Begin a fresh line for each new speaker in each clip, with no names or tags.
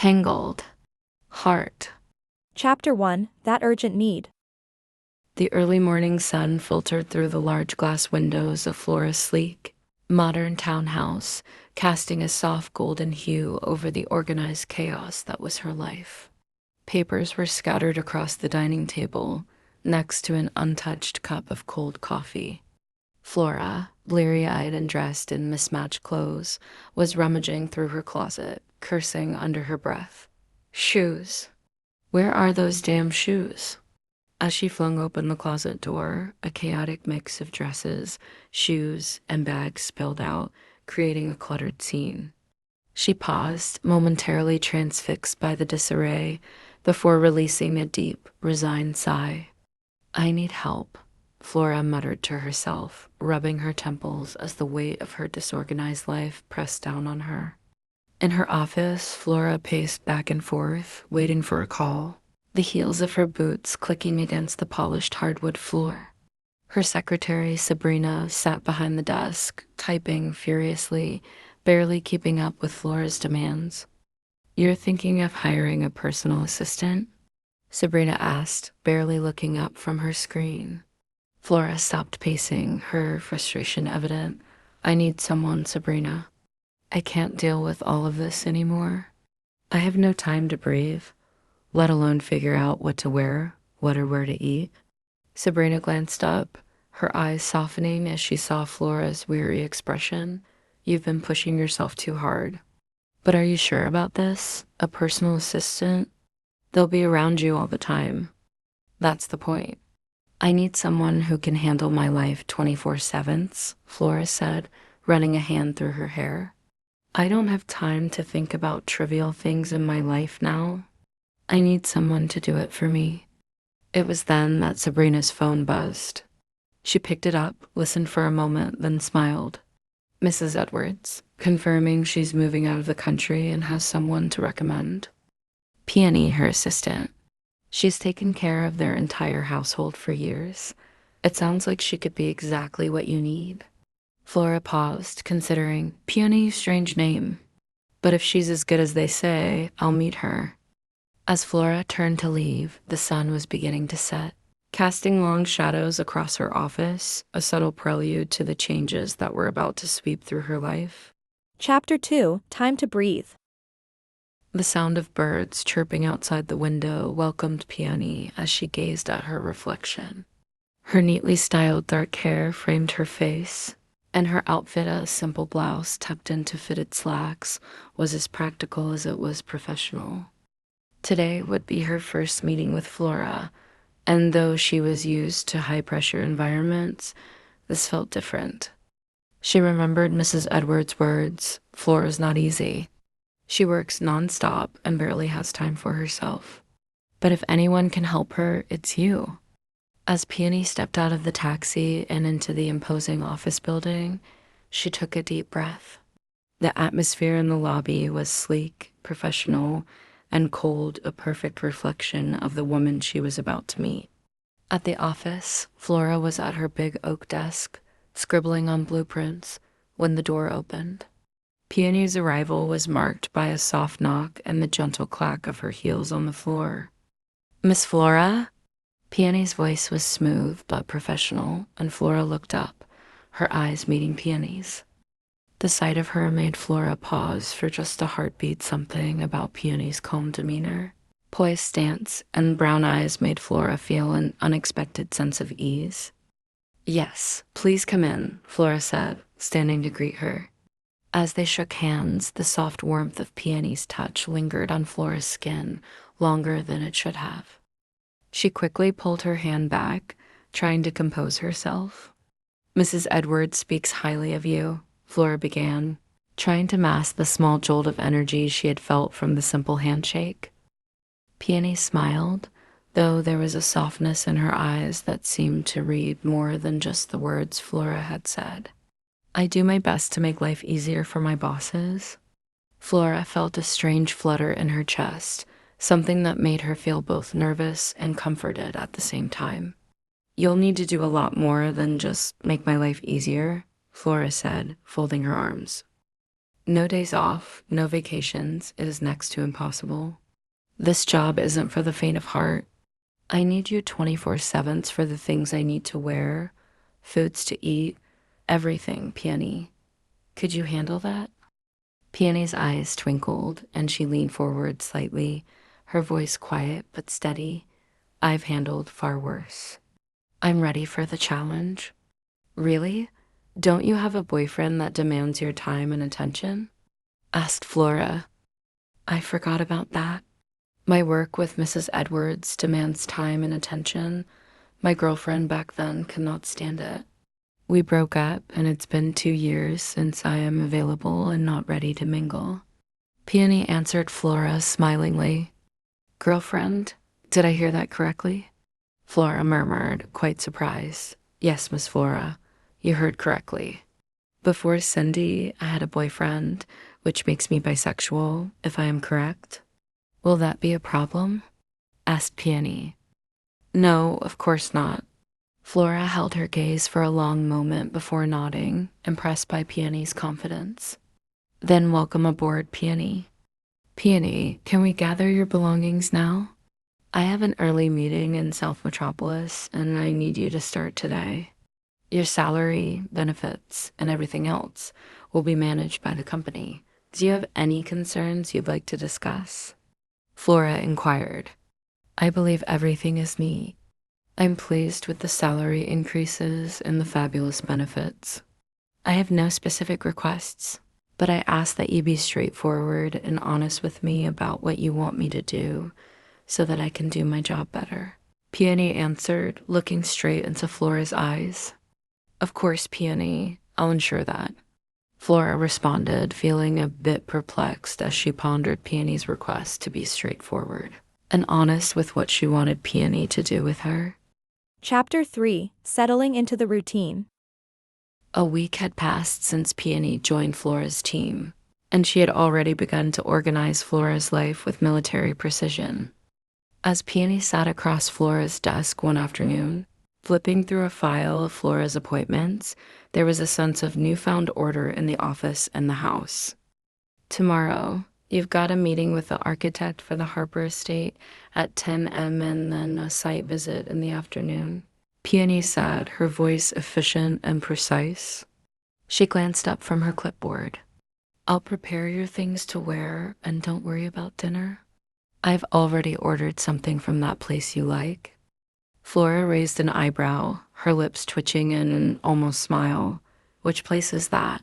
Tangled. Heart.
Chapter 1, That Urgent Need.
The early morning sun filtered through the large glass windows of Flora's sleek, modern townhouse, casting a soft golden hue over the organized chaos that was her life. Papers were scattered across the dining table, next to an untouched cup of cold coffee. Flora, bleary-eyed and dressed in mismatched clothes, was rummaging through her closet, cursing under her breath. Shoes. Where are those damn shoes? As she flung open the closet door, a chaotic mix of dresses, shoes, and bags spilled out, creating a cluttered scene. She paused, momentarily transfixed by the disarray, before releasing a deep, resigned sigh. I need help, Flora muttered to herself, rubbing her temples as the weight of her disorganized life pressed down on her. In her office, Flora paced back and forth, waiting for a call, the heels of her boots clicking against the polished hardwood floor. Her secretary, Sabrina, sat behind the desk, typing furiously, barely keeping up with Flora's demands. You're thinking of hiring a personal assistant? Sabrina asked, barely looking up from her screen. Flora stopped pacing, her frustration evident. I need someone, Sabrina. I can't deal with all of this anymore. I have no time to breathe, let alone figure out what to wear, what or where to eat. Sabrina glanced up, her eyes softening as she saw Flora's weary expression. You've been pushing yourself too hard. But are you sure about this? A personal assistant? They'll be around you all the time. That's the point. I need someone who can handle my life 24/7, Flora said, running a hand through her hair. I don't have time to think about trivial things in my life now. I need someone to do it for me. It was then that Sabrina's phone buzzed. She picked it up, listened for a moment, then smiled. Mrs. Edwards, confirming she's moving out of the country and has someone to recommend. Peony, her assistant. She's taken care of their entire household for years. It sounds like she could be exactly what you need. Flora paused, considering Peony, strange name. But if she's as good as they say, I'll meet her. As Flora turned to leave, the sun was beginning to set, casting long shadows across her office, a subtle prelude to the changes that were about to sweep through her life.
Chapter 2, Time to Breathe.
The sound of birds chirping outside the window welcomed Peony as she gazed at her reflection. Her neatly styled dark hair framed her face, and her outfit, a simple blouse tucked into fitted slacks, was as practical as it was professional. Today would be her first meeting with Flora, and though she was used to high-pressure environments, this felt different. She remembered Mrs. Edwards' words, Flora's not easy. She works nonstop and barely has time for herself. But if anyone can help her, it's you. As Peony stepped out of the taxi and into the imposing office building, she took a deep breath. The atmosphere in the lobby was sleek, professional, and cold, a perfect reflection of the woman she was about to meet. At the office, Flora was at her big oak desk, scribbling on blueprints, when the door opened. Peony's arrival was marked by a soft knock and the gentle clack of her heels on the floor. Miss Flora? Peony's voice was smooth but professional, and Flora looked up, her eyes meeting Peony's. The sight of her made Flora pause for just a heartbeat. Something about Peony's calm demeanor, poised stance, and brown eyes made Flora feel an unexpected sense of ease. Yes, please come in, Flora said, standing to greet her. As they shook hands, the soft warmth of Peony's touch lingered on Flora's skin longer than it should have. She quickly pulled her hand back, trying to compose herself. Mrs. Edwards speaks highly of you, Flora began, trying to mask the small jolt of energy she had felt from the simple handshake. Peony smiled, though there was a softness in her eyes that seemed to read more than just the words Flora had said. I do my best to make life easier for my bosses. Flora felt a strange flutter in her chest, something that made her feel both nervous and comforted at the same time. You'll need to do a lot more than just make my life easier, Flora said, folding her arms. No days off, no vacations. It is next to impossible. This job isn't for the faint of heart. I need you 24/7 for the things I need to wear, foods to eat, everything, Peony. Could you handle that? Peony's eyes twinkled and she leaned forward slightly, her voice quiet but steady. I've handled far worse. I'm ready for the challenge. Really? Don't you have a boyfriend that demands your time and attention? Asked Flora. I forgot about that. My work with Mrs. Edwards demands time and attention. My girlfriend back then could not stand it. We broke up, and it's been 2 years since I am available and not ready to mingle. Peony answered Flora smilingly. Girlfriend? Did I hear that correctly? Flora murmured, quite surprised. Yes, Miss Flora, you heard correctly. Before Cindy, I had a boyfriend, which makes me bisexual, if I am correct. Will that be a problem? Asked Peony. No, of course not. Flora held her gaze for a long moment before nodding, impressed by Peony's confidence. Then welcome aboard, Peony. Peony, can we gather your belongings now? I have an early meeting in South Metropolis, and I need you to start today. Your salary, benefits, and everything else will be managed by the company. Do you have any concerns you'd like to discuss? Flora inquired. I believe everything is neat. I'm pleased with the salary increases and the fabulous benefits. I have no specific requests, but I ask that you be straightforward and honest with me about what you want me to do so that I can do my job better. Peony answered, looking straight into Flora's eyes. Of course, Peony, I'll ensure that. Flora responded, feeling a bit perplexed as she pondered Peony's request to be straightforward and honest with what she wanted Peony to do with her.
Chapter 3, Settling into the Routine.
A week had passed since Peony joined Flora's team, and she had already begun to organize Flora's life with military precision. As Peony sat across Flora's desk one afternoon, flipping through a file of Flora's appointments, there was a sense of newfound order in the office and the house. Tomorrow, you've got a meeting with the architect for the Harper estate at 10 a.m. and then a site visit in the afternoon. Peony said, her voice efficient and precise. She glanced up from her clipboard. I'll prepare your things to wear and don't worry about dinner. I've already ordered something from that place you like. Flora raised an eyebrow, her lips twitching in an almost smile. Which place is that?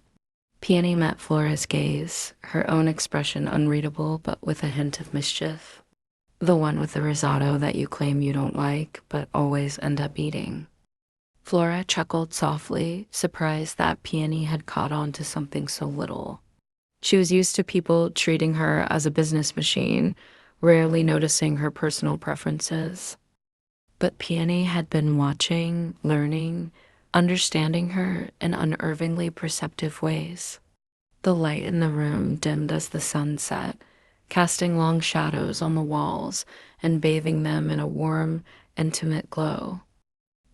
Peony met Flora's gaze, her own expression unreadable but with a hint of mischief. The one with the risotto that you claim you don't like, but always end up eating. Flora chuckled softly, surprised that Peony had caught on to something so little. She was used to people treating her as a business machine, rarely noticing her personal preferences. But Peony had been watching, learning, understanding her in unnervingly perceptive ways. The light in the room dimmed as the sun set, casting long shadows on the walls and bathing them in a warm, intimate glow.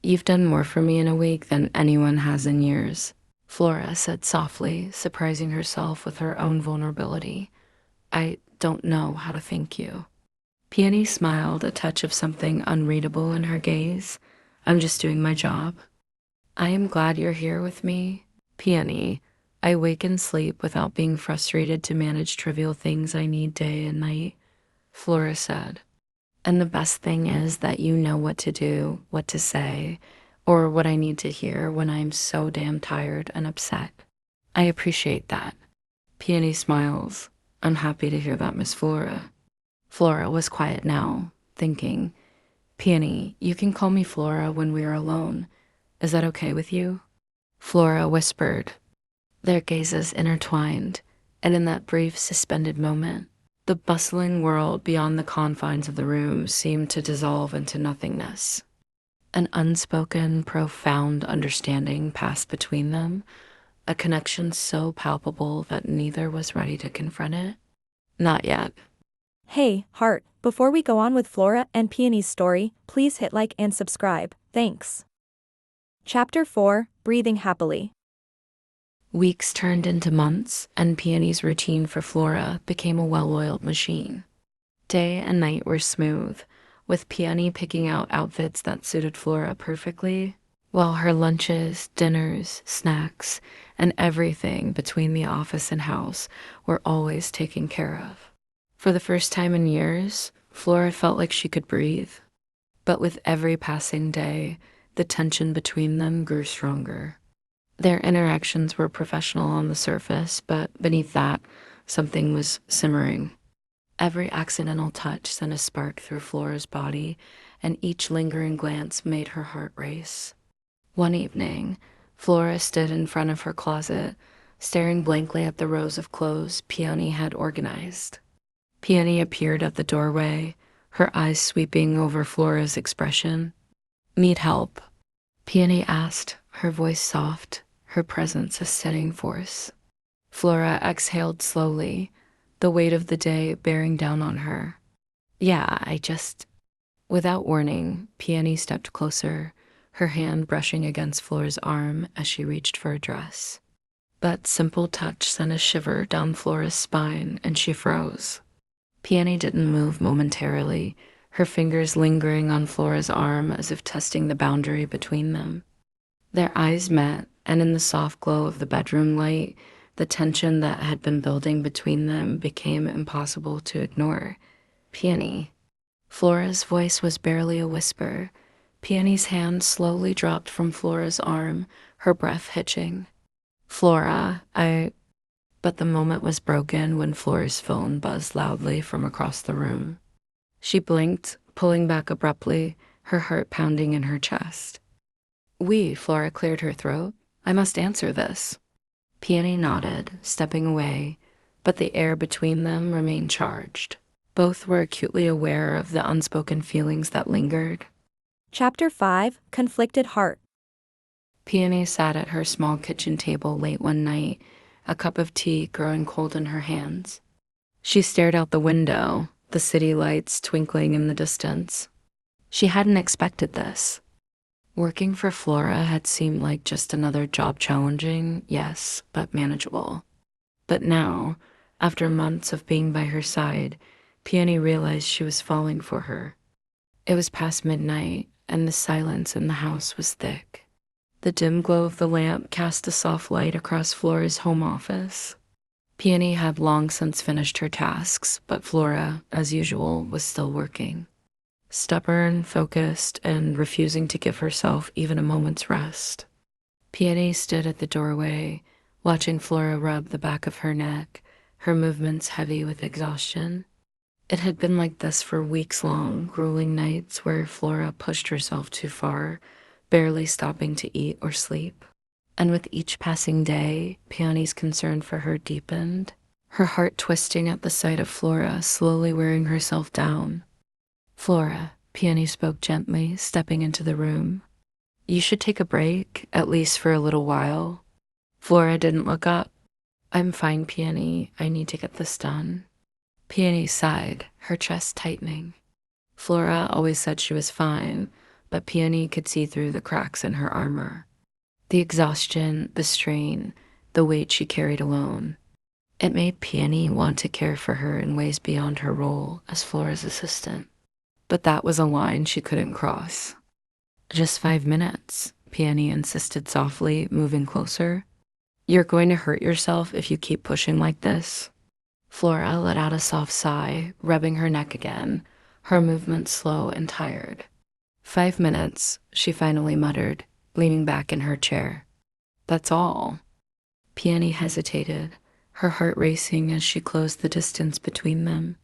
You've done more for me in a week than anyone has in years, Flora said softly, surprising herself with her own vulnerability. I don't know how to thank you. Peony smiled, a touch of something unreadable in her gaze. I'm just doing my job. I am glad you're here with me. Peony, I wake and sleep without being frustrated to manage trivial things I need day and night, Flora said. And the best thing is that you know what to do, what to say, or what I need to hear when I'm so damn tired and upset. I appreciate that. Peony smiles. I'm happy to hear that, Miss Flora. Flora was quiet now, thinking, Peony, you can call me Flora when we are alone. Is that okay with you? Flora whispered. Their gazes intertwined, and in that brief, suspended moment, the bustling world beyond the confines of the room seemed to dissolve into nothingness. An unspoken, profound understanding passed between them, a connection so palpable that neither was ready to confront it. Not yet.
Hey, Heart, before we go on with Flora and Peony's story, please hit like and subscribe. Thanks. Chapter 4, Breathing Happily.
Weeks turned into months, and Peony's routine for Flora became a well-oiled machine. Day and night were smooth, with Peony picking out outfits that suited Flora perfectly, while her lunches, dinners, snacks, and everything between the office and house were always taken care of. For the first time in years, Flora felt like she could breathe. But with every passing day, the tension between them grew stronger. Their interactions were professional on the surface, but beneath that, something was simmering. Every accidental touch sent a spark through Flora's body, and each lingering glance made her heart race. One evening, Flora stood in front of her closet, staring blankly at the rows of clothes Peony had organized. Peony appeared at the doorway, her eyes sweeping over Flora's expression. "Need help?" Peony asked, her voice soft, her presence a steadying force. Flora exhaled slowly, the weight of the day bearing down on her. "Yeah, I just—" Without warning, Peony stepped closer, her hand brushing against Flora's arm as she reached for a dress. That simple touch sent a shiver down Flora's spine, and she froze. Peony didn't move momentarily, her fingers lingering on Flora's arm as if testing the boundary between them. Their eyes met, and in the soft glow of the bedroom light, the tension that had been building between them became impossible to ignore. "Peony." Flora's voice was barely a whisper. Peony's hand slowly dropped from Flora's arm, her breath hitching. "Flora, I—" But the moment was broken when Flora's phone buzzed loudly from across the room. She blinked, pulling back abruptly, her heart pounding in her chest. Flora cleared her throat. "I must answer this." Peony nodded, stepping away, but the air between them remained charged. Both were acutely aware of the unspoken feelings that lingered.
Chapter 5, Conflicted Heart.
Peony sat at her small kitchen table late one night, a cup of tea growing cold in her hands. She stared out the window, the city lights twinkling in the distance. She hadn't expected this. Working for Flora had seemed like just another job, challenging, yes, but manageable. But now, after months of being by her side, Peony realized she was falling for her. It was past midnight, and the silence in the house was thick. The dim glow of the lamp cast a soft light across Flora's home office. Peony had long since finished her tasks, but Flora, as usual, was still working. Stubborn, focused, and refusing to give herself even a moment's rest. Peony stood at the doorway, watching Flora rub the back of her neck, her movements heavy with exhaustion. It had been like this for weeks long, grueling nights where Flora pushed herself too far, barely stopping to eat or sleep. And with each passing day, Peony's concern for her deepened, her heart twisting at the sight of Flora slowly wearing herself down. "Flora," Peony spoke gently, stepping into the room. "You should take a break, at least for a little while." Flora didn't look up. "I'm fine, Peony. I need to get this done." Peony sighed, her chest tightening. Flora always said she was fine, but Peony could see through the cracks in her armor. The exhaustion, the strain, the weight she carried alone. It made Peony want to care for her in ways beyond her role as Flora's assistant. But that was a line she couldn't cross. "Just 5 minutes," Peony insisted softly, moving closer. "You're going to hurt yourself if you keep pushing like this." Flora let out a soft sigh, rubbing her neck again, her movements slow and tired. "5 minutes," she finally muttered, leaning back in her chair. "That's all." Peony hesitated, her heart racing as she closed the distance between them.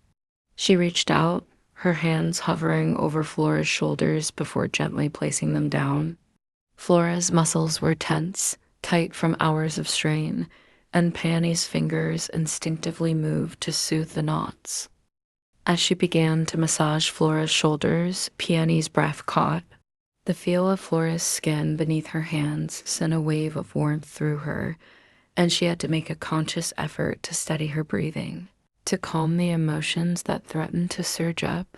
She reached out, her hands hovering over Flora's shoulders before gently placing them down. Flora's muscles were tense, tight from hours of strain, and Peony's fingers instinctively moved to soothe the knots. As she began to massage Flora's shoulders, Peony's breath caught. The feel of Flora's skin beneath her hands sent a wave of warmth through her, and she had to make a conscious effort to steady her breathing, to calm the emotions that threatened to surge up.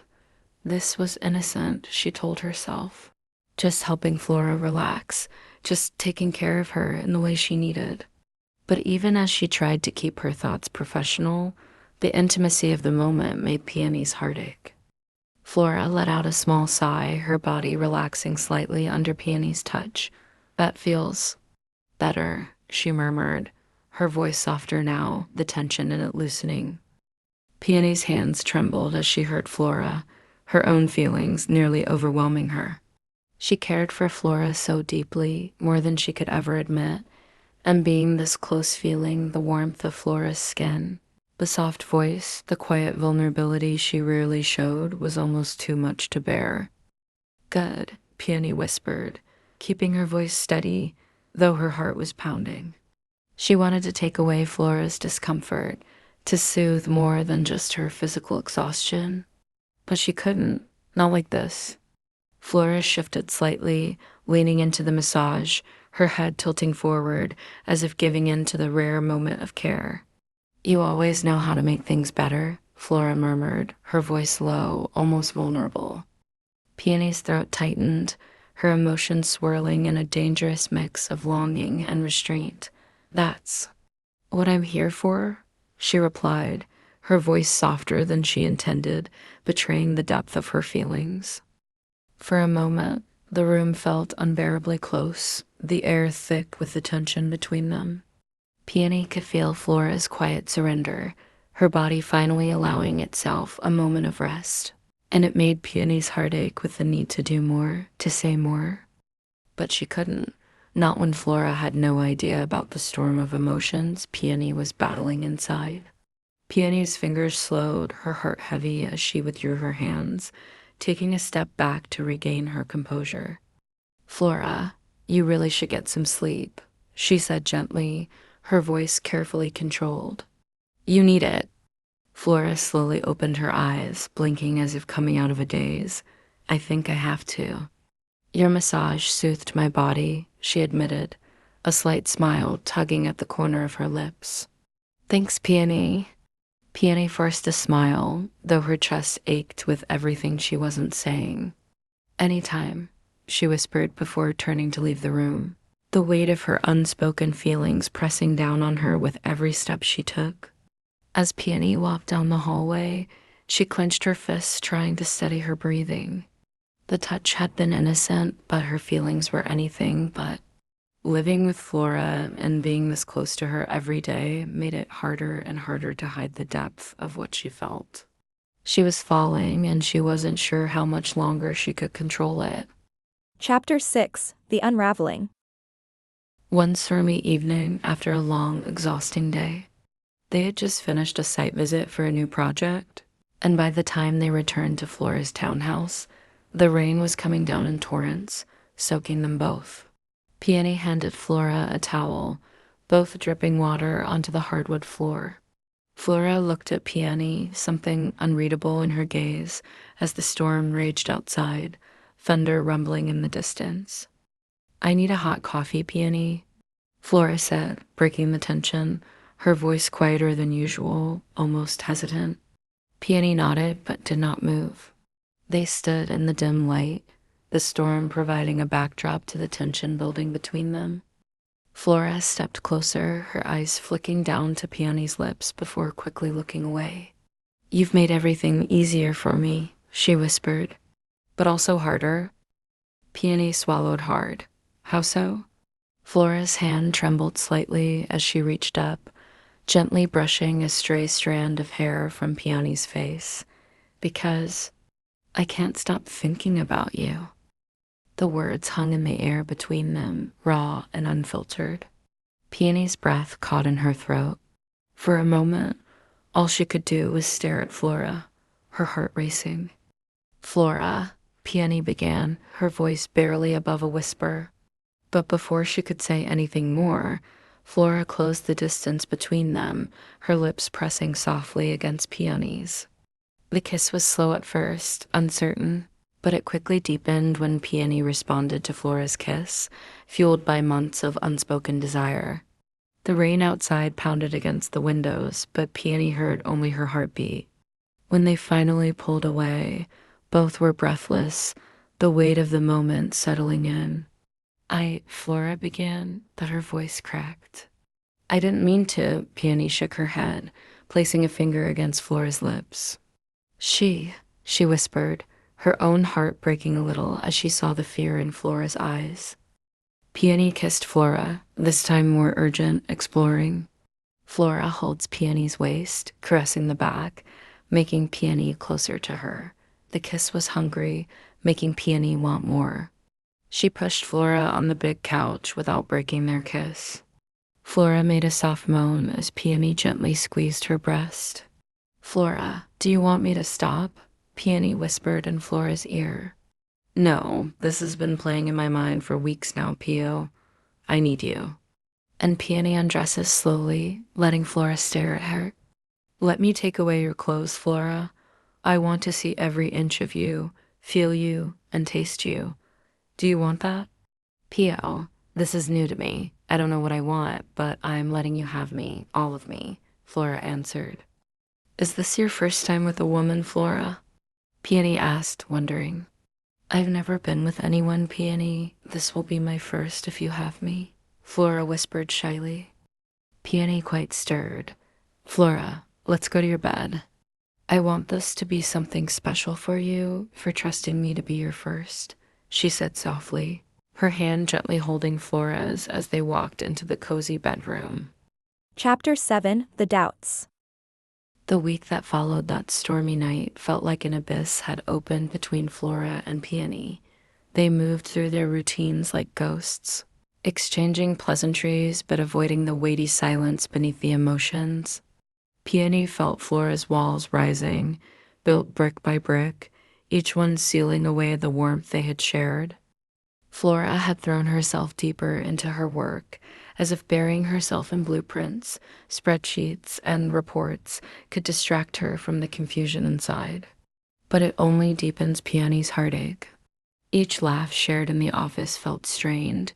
This was innocent, she told herself. Just helping Flora relax, just taking care of her in the way she needed. But even as she tried to keep her thoughts professional, the intimacy of the moment made Peony's heart ache. Flora let out a small sigh, her body relaxing slightly under Peony's touch. That feels better, she murmured, her voice softer now, the tension in it loosening. Peony's hands trembled as she heard Flora, her own feelings nearly overwhelming her. She cared for Flora so deeply, more than she could ever admit, and being this close feeling the warmth of Flora's skin, the soft voice, the quiet vulnerability she rarely showed was almost too much to bear. Good, Peony whispered, keeping her voice steady, though her heart was pounding. She wanted to take away Flora's discomfort, to soothe more than just her physical exhaustion. But she couldn't, not like this. Flora shifted slightly, leaning into the massage, her head tilting forward as if giving in to the rare moment of care. You always know how to make things better, Flora murmured, her voice low, almost vulnerable. Peony's throat tightened, her emotions swirling in a dangerous mix of longing and restraint. That's what I'm here for, she replied, her voice softer than she intended, betraying the depth of her feelings. For a moment, the room felt unbearably close, the air thick with the tension between them. Peony could feel Flora's quiet surrender, her body finally allowing itself a moment of rest. And it made Peony's heart ache with the need to do more, to say more. But she couldn't, not when Flora had no idea about the storm of emotions Peony was battling inside. Peony's fingers slowed, her heart heavy as she withdrew her hands, taking a step back to regain her composure. Flora, you really should get some sleep, she said gently, her voice carefully controlled. You need it. Flora slowly opened her eyes, blinking as if coming out of a daze. I think I have to. Your massage soothed my body, she admitted, a slight smile tugging at the corner of her lips. Thanks, Peony. Peony forced a smile, though her chest ached with everything she wasn't saying. Anytime, she whispered before turning to leave the room, the weight of her unspoken feelings pressing down on her with every step she took. As Peony walked down the hallway, she clenched her fists, trying to steady her breathing. The touch had been innocent, but her feelings were anything but. Living with Flora and being this close to her every day made it harder and harder to hide the depth of what she felt. She was falling, and she wasn't sure how much longer she could control it.
Chapter 6: The Unraveling.
One stormy evening after a long, exhausting day, they had just finished a site visit for a new project, and by the time they returned to Flora's townhouse, the rain was coming down in torrents, soaking them both. Peony handed Flora a towel, both dripping water onto the hardwood floor. Flora looked at Peony, something unreadable in her gaze, as the storm raged outside, thunder rumbling in the distance. I need a hot coffee, Peony, Flora said, breaking the tension, her voice quieter than usual, almost hesitant. Peony nodded but did not move. They stood in the dim light, the storm providing a backdrop to the tension building between them. Flora stepped closer, her eyes flicking down to Peony's lips before quickly looking away. You've made everything easier for me, she whispered, but also harder. Peony swallowed hard. How so? Flora's hand trembled slightly as she reached up, gently brushing a stray strand of hair from Peony's face. Because I can't stop thinking about you. The words hung in the air between them, raw and unfiltered. Peony's breath caught in her throat. For a moment, all she could do was stare at Flora, her heart racing. Flora, Peony began, her voice barely above a whisper. But before she could say anything more, Flora closed the distance between them, her lips pressing softly against Peony's. The kiss was slow at first, uncertain, but it quickly deepened when Peony responded to Flora's kiss, fueled by months of unspoken desire. The rain outside pounded against the windows, but Peony heard only her heartbeat. When they finally pulled away, both were breathless, the weight of the moment settling in. Flora began, but her voice cracked. I didn't mean to, Peony shook her head, placing a finger against Flora's lips. She, she whispered, her own heart breaking a little as she saw the fear in Flora's eyes. Peony kissed Flora, this time more urgent, exploring. Flora holds Peony's waist, caressing the back, making Peony closer to her. The kiss was hungry, making Peony want more. She pushed Flora on the big couch without breaking their kiss. Flora made a soft moan as Peony gently squeezed her breast. Flora, do you want me to stop? Peony whispered in Flora's ear. No, this has been playing in my mind for weeks now, Pio. I need you. And Peony undresses slowly, letting Flora stare at her. Let me take away your clothes, Flora. I want to see every inch of you, feel you, and taste you. Do you want that? Pio, this is new to me. I don't know what I want, but I'm letting you have me, all of me, Flora answered. Is this your first time with a woman, Flora? Peony asked, wondering. I've never been with anyone, Peony. This will be my first if you have me, Flora whispered shyly. Peony quite stirred. Flora, let's go to your bed. I want this to be something special for you, for trusting me to be your first, she said softly, her hand gently holding Flora's as they walked into the cozy bedroom.
Chapter 7, The Doubts.
The week that followed that stormy night felt like an abyss had opened between Flora and Peony. They moved through their routines like ghosts, exchanging pleasantries but avoiding the weighty silence beneath the emotions. Peony felt Flora's walls rising, built brick by brick, each one sealing away the warmth they had shared. Flora had thrown herself deeper into her work, as if burying herself in blueprints, spreadsheets, and reports could distract her from the confusion inside. But it only deepens Peony's heartache. Each laugh shared in the office felt strained,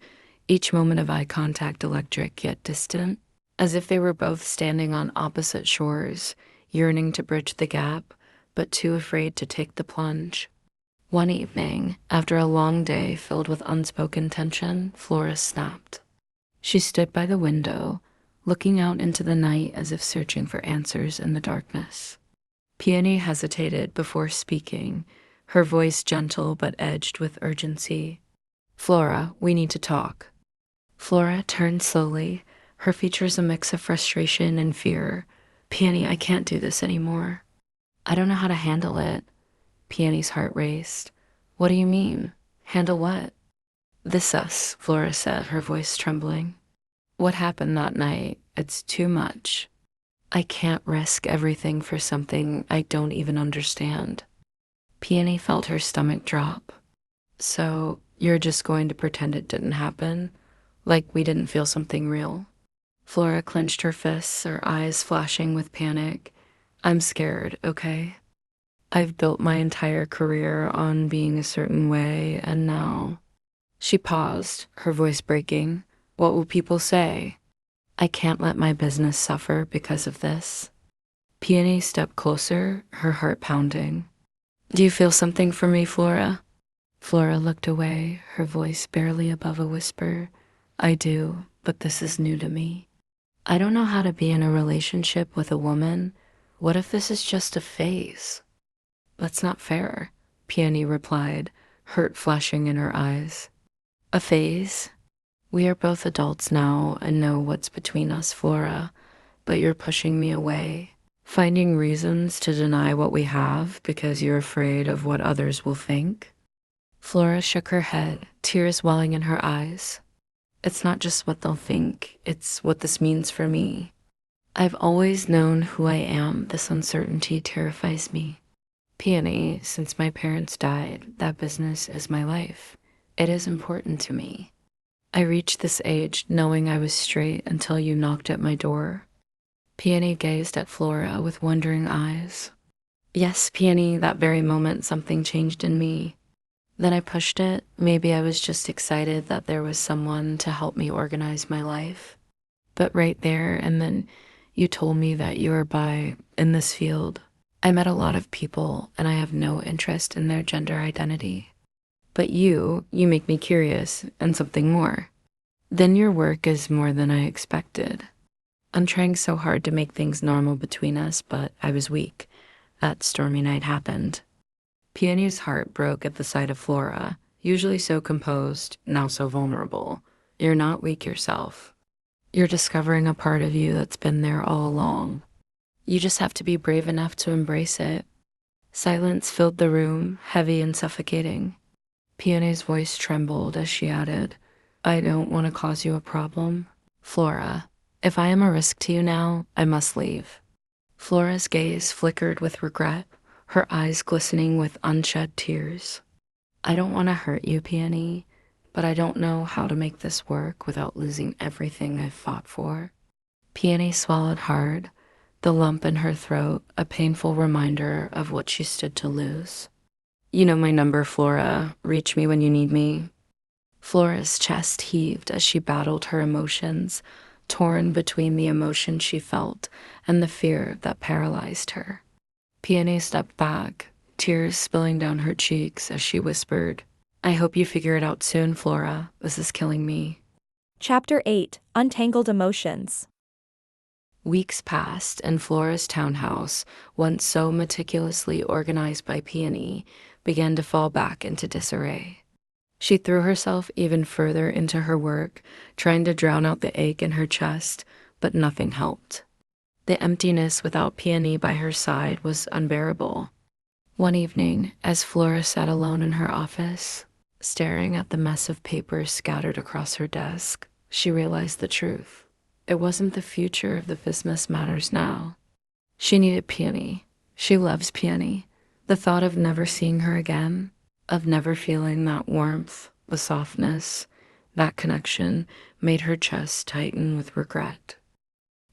each moment of eye contact electric yet distant, as if they were both standing on opposite shores, yearning to bridge the gap, but too afraid to take the plunge. One evening, after a long day filled with unspoken tension, Flora snapped. She stood by the window, looking out into the night as if searching for answers in the darkness. Peony hesitated before speaking, her voice gentle but edged with urgency. Flora, we need to talk. Flora turned slowly, her features a mix of frustration and fear. Peony, I can't do this anymore. I don't know how to handle it. Peony's heart raced. What do you mean? Handle what? This us, Flora said, her voice trembling. What happened that night? It's too much. I can't risk everything for something I don't even understand. Peony felt her stomach drop. So, you're just going to pretend it didn't happen? Like we didn't feel something real? Flora clenched her fists, her eyes flashing with panic. I'm scared, okay? I've built my entire career on being a certain way, and now... She paused, her voice breaking. What will people say? I can't let my business suffer because of this. Peony stepped closer, her heart pounding. Do you feel something for me, Flora? Flora looked away, her voice barely above a whisper. I do, but this is new to me. I don't know how to be in a relationship with a woman. What if this is just a phase? That's not fair, Peony replied, hurt flashing in her eyes. A phase? We are both adults now and know what's between us, Flora, but you're pushing me away, finding reasons to deny what we have because you're afraid of what others will think. Flora shook her head, tears welling in her eyes. It's not just what they'll think, it's what this means for me. I've always known who I am. This uncertainty terrifies me. Peony, since my parents died, that business is my life. It is important to me. I reached this age knowing I was straight until you knocked at my door. Peony gazed at Flora with wondering eyes. Yes, Peony, that very moment something changed in me. Then I pushed it. Maybe I was just excited that there was someone to help me organize my life. But right there and then you told me that you were in this field. I met a lot of people and I have no interest in their gender identity. But you make me curious and something more. Then your work is more than I expected. I'm trying so hard to make things normal between us, but I was weak. That stormy night happened. Peony's heart broke at the sight of Flora, usually so composed, now so vulnerable. You're not weak yourself. You're discovering a part of you that's been there all along. You just have to be brave enough to embrace it. Silence filled the room, heavy and suffocating. Peony's voice trembled as she added, I don't want to cause you a problem. Flora, if I am a risk to you now, I must leave. Flora's gaze flickered with regret, her eyes glistening with unshed tears. I don't want to hurt you, Peony, but I don't know how to make this work without losing everything I've fought for. Peony swallowed hard, the lump in her throat a painful reminder of what she stood to lose. You know my number, Flora. Reach me when you need me. Flora's chest heaved as she battled her emotions, torn between the emotion she felt and the fear that paralyzed her. Peony stepped back, tears spilling down her cheeks as she whispered, I hope you figure it out soon, Flora. This is killing me.
Chapter 8, Untangled Emotions.
Weeks passed, and Flora's townhouse, once so meticulously organized by Peony, began to fall back into disarray. She threw herself even further into her work, trying to drown out the ache in her chest, but nothing helped. The emptiness without Peony by her side was unbearable. One evening, as Flora sat alone in her office, staring at the mess of papers scattered across her desk, she realized the truth. It wasn't the future of the business matters now. She needed Peony. She loves Peony. The thought of never seeing her again, of never feeling that warmth, the softness, that connection, made her chest tighten with regret.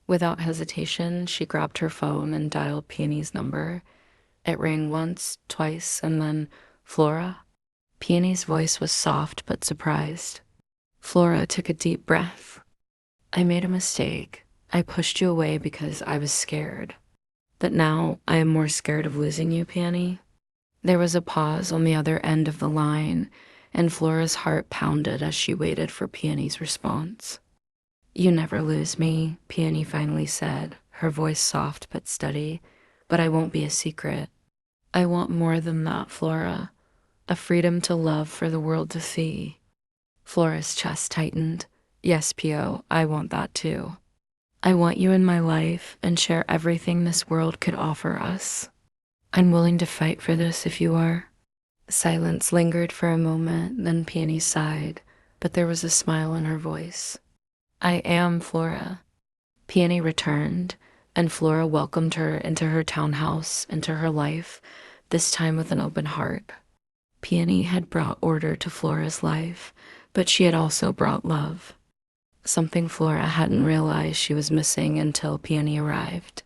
Without hesitation, she grabbed her phone and dialed Peony's number. It rang once, twice, and then, Flora? Peony's voice was soft but surprised. Flora took a deep breath. I made a mistake. I pushed you away because I was scared. But now I am more scared of losing you, Peony. There was a pause on the other end of the line, and Flora's heart pounded as she waited for Peony's response. You never lose me, Peony finally said, her voice soft but steady, but I won't be a secret. I want more than that, Flora. A freedom to love for the world to see. Flora's chest tightened. Yes, Pio, I want that too. I want you in my life and share everything this world could offer us. I'm willing to fight for this if you are. Silence lingered for a moment, then Peony sighed, but there was a smile in her voice. I am Flora. Peony returned, and Flora welcomed her into her townhouse, into her life, this time with an open heart. Peony had brought order to Flora's life, but she had also brought love. Something Flora hadn't realized she was missing until Peony arrived.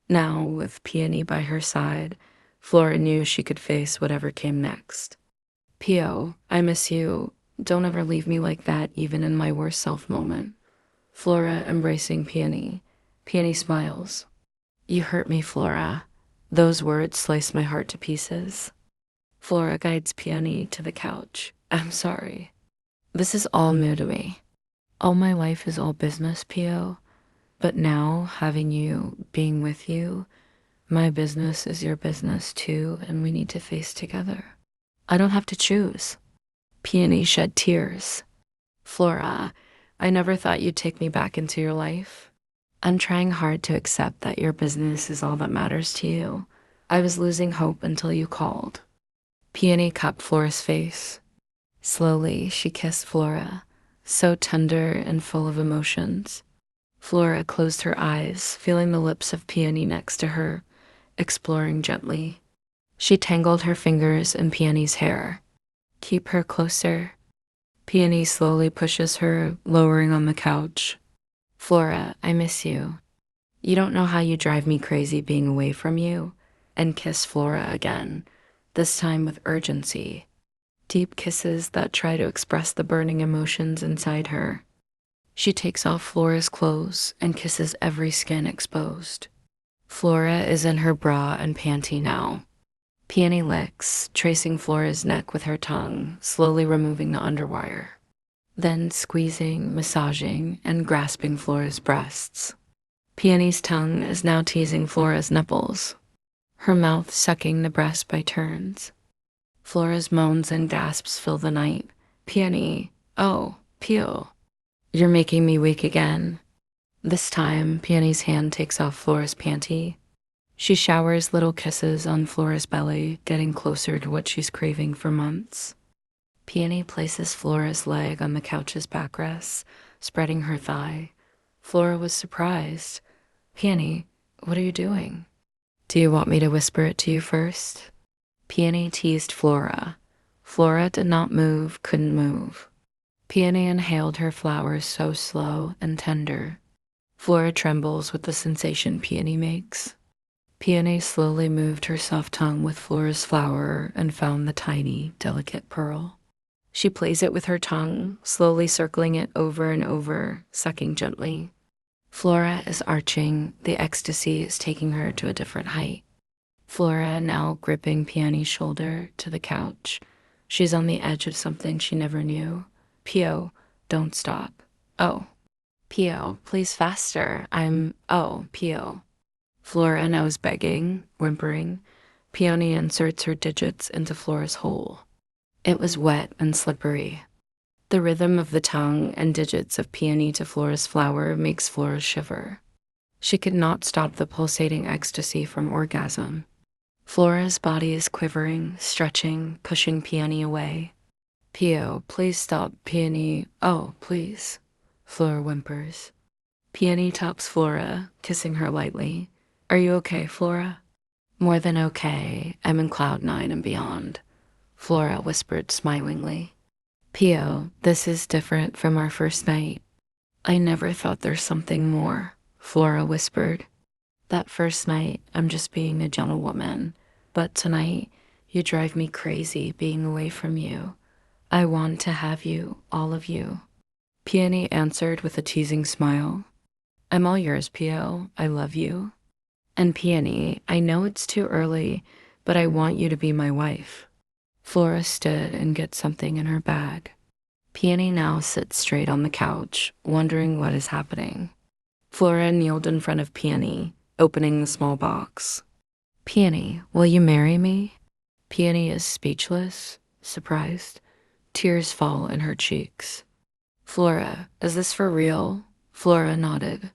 Now, with Peony by her side, Flora knew she could face whatever came next. Pio, I miss you. Don't ever leave me like that, even in my worst self moment. Flora embracing Peony. Peony smiles. You hurt me, Flora. Those words slice my heart to pieces. Flora guides Peony to the couch. I'm sorry. This is all new to me. All my life is all business, Pio. But now, having you, being with you, my business is your business too, and we need to face together. I don't have to choose. Peony shed tears. Flora, I never thought you'd take me back into your life. I'm trying hard to accept that your business is all that matters to you. I was losing hope until you called. Peony cupped Flora's face. Slowly, she kissed Flora, so tender and full of emotions. Flora closed her eyes, feeling the lips of Peony next to her, exploring gently. She tangled her fingers in Peony's hair. Keep her closer. Peony slowly pushes her, lowering on the couch. Flora, I miss you. You don't know how you drive me crazy being away from you. And kiss Flora again, this time with urgency. Deep kisses that try to express the burning emotions inside her. She takes off Flora's clothes and kisses every skin exposed. Flora is in her bra and panty now. Peony licks, tracing Flora's neck with her tongue, slowly removing the underwire. Then squeezing, massaging, and grasping Flora's breasts. Peony's tongue is now teasing Flora's nipples, her mouth sucking the breast by turns. Flora's moans and gasps fill the night. Peony, oh, Peel, you're making me weak again. This time, Peony's hand takes off Flora's panty. She showers little kisses on Flora's belly, getting closer to what she's craving for months. Peony places Flora's leg on the couch's backrest, spreading her thigh. Flora was surprised. Peony, what are you doing? Do you want me to whisper it to you first? Peony teased Flora. Flora did not move, couldn't move. Peony inhaled her flowers so slow and tender. Flora trembles with the sensation Peony makes. Peony slowly moved her soft tongue with Flora's flower and found the tiny, delicate pearl. She plays it with her tongue, slowly circling it over and over, sucking gently. Flora is arching, the ecstasy is taking her to a different height. Flora now gripping Peony's shoulder to the couch. She's on the edge of something she never knew. Pio, don't stop. Oh. Pio, please faster. Oh, Pio. Flora now is begging, whimpering. Peony inserts her digits into Flora's hole. It was wet and slippery. The rhythm of the tongue and digits of Peony to Flora's flower makes Flora shiver. She could not stop the pulsating ecstasy from orgasm. Flora's body is quivering, stretching, pushing Peony away. Pio, please stop, Peony. Oh, please. Flora whimpers. Peony tops Flora, kissing her lightly. Are you okay, Flora? More than okay. I'm in cloud 9 and beyond. Flora whispered smilingly. Pio, this is different from our first night. I never thought there's something more, Flora whispered. That first night, I'm just being a gentlewoman. But tonight, you drive me crazy being away from you. I want to have you, all of you. Peony answered with a teasing smile. I'm all yours, Pio. I love you. And Peony, I know it's too early, but I want you to be my wife. Flora stood and get something in her bag. Peony now sits straight on the couch, wondering what is happening. Flora kneeled in front of Peony, opening the small box. Peony, will you marry me? Peony is speechless, surprised. Tears fall in her cheeks. Flora, is this for real? Flora nodded.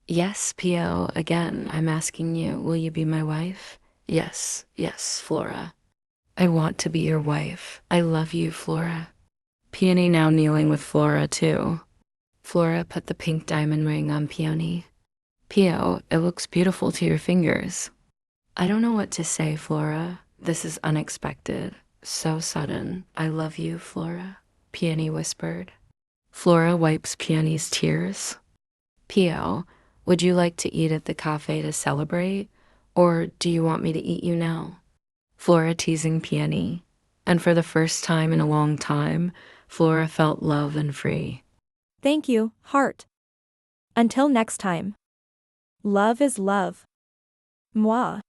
Yes, Pio, again, I'm asking you, will you be my wife? Yes, yes, Flora. I want to be your wife. I love you, Flora. Peony now kneeling with Flora, too. Flora put the pink diamond ring on Peony. Pio, it looks beautiful to your fingers. I don't know what to say, Flora. This is unexpected. So sudden. I love you, Flora, Peony whispered. Flora wipes Peony's tears. Pio, would you like to eat at the cafe to celebrate? Or do you want me to eat you now? Flora teasing Peony. And for the first time in a long time, Flora felt love and free.
Thank you, heart. Until next time. Love is love. Moi.